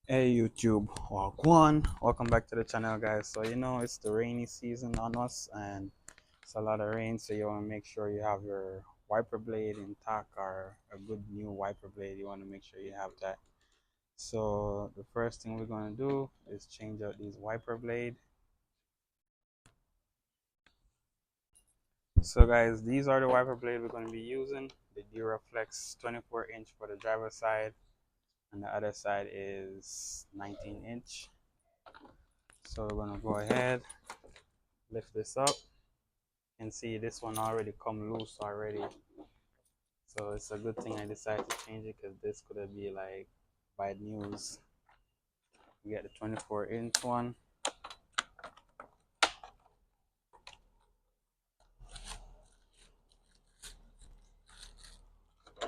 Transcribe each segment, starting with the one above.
Hey YouTube, Wagwan. Welcome back to the channel, guys. So it's the rainy season on us, and it's a lot of rain. So you want to make sure you have your wiper blade intact, or a good new wiper blade. You want to make sure you have that. So the first thing we're gonna do is change out these wiper blade. So guys, these are the wiper blade we're gonna be using. The Duraflex 24-inch for the driver's side, and the other side is 19-inch. So we're gonna go ahead, lift this up. And see, this one already come loose already, so it's a good thing I decided to change it, because this could be like bad news. We get the 24-inch one.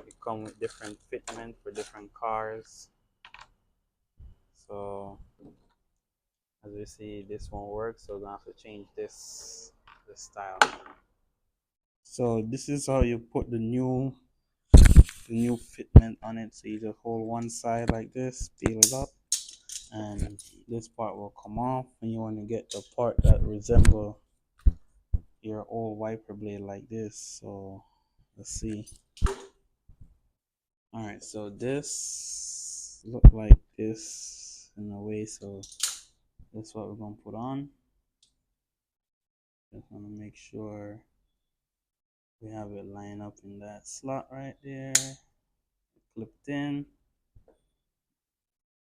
It come with different fitment for different cars. So as you see, this won't work, so we're gonna have to change this style. So this is how you put the new fitment on it. So you just hold one side like this, peel it up, and this part will come off, and you want to get the part that resemble your old wiper blade like this. So let's see. All right, so this look like this in a way. So that's what we're gonna put on. Just want to make sure we have it lined up in that slot right there, clipped in.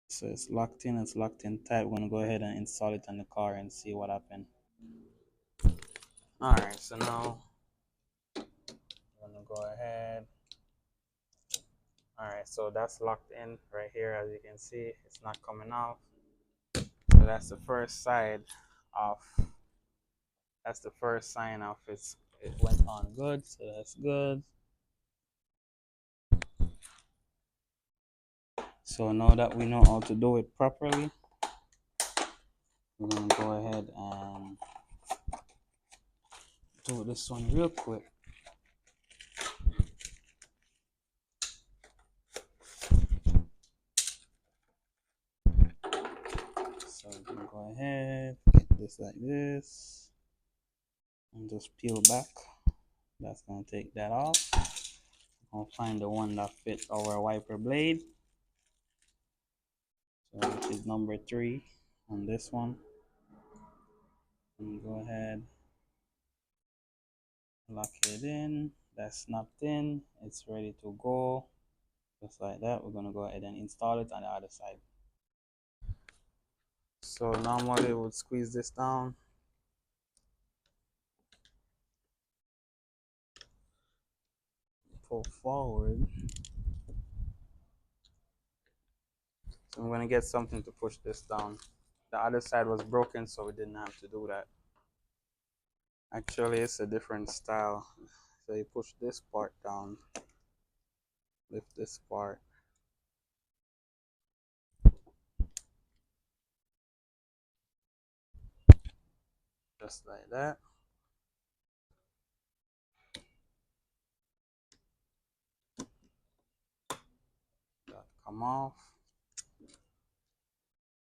So it's locked in, it's locked in tight. We're gonna go ahead and install it on the car and see what happened. All right, so now I'm gonna go ahead. All right, so that's locked in right here. As you can see, it's not coming off. So that's the first side of, that's the first sign of it went on good. So that's good. So now that we know how to do it properly, we're gonna go ahead and do this one real quick. So we can go ahead, get this like this, and just peel back. That's gonna take that off. I'll find the one that fits our wiper blade. So which is number 3 on this one. And go ahead, lock it in. That's snapped in. It's ready to go. Just like that. We're gonna go ahead and install it on the other side. So normally we would squeeze this down. Pull forward. So I'm gonna get something to push this down. The other side was broken, so we didn't have to do that. Actually, it's a different style. So you push this part down, lift this part. Just like that. That come off.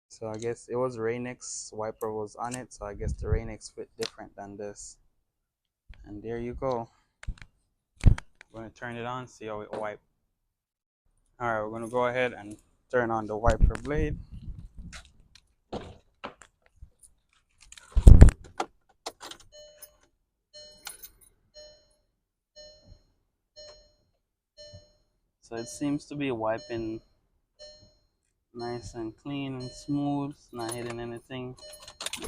So I guess it was Rain-X wiper was on it, so I guess the Rain-X fit different than this. And there you go. We're gonna turn it on, see how it wipe. Alright, we're gonna go ahead and turn on the wiper blade. So it seems to be wiping nice and clean and smooth, not hitting anything.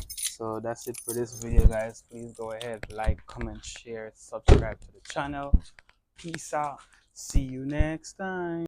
So that's it for this video, guys. Please go ahead, like, comment, share, subscribe to the channel. Peace out. See you next time.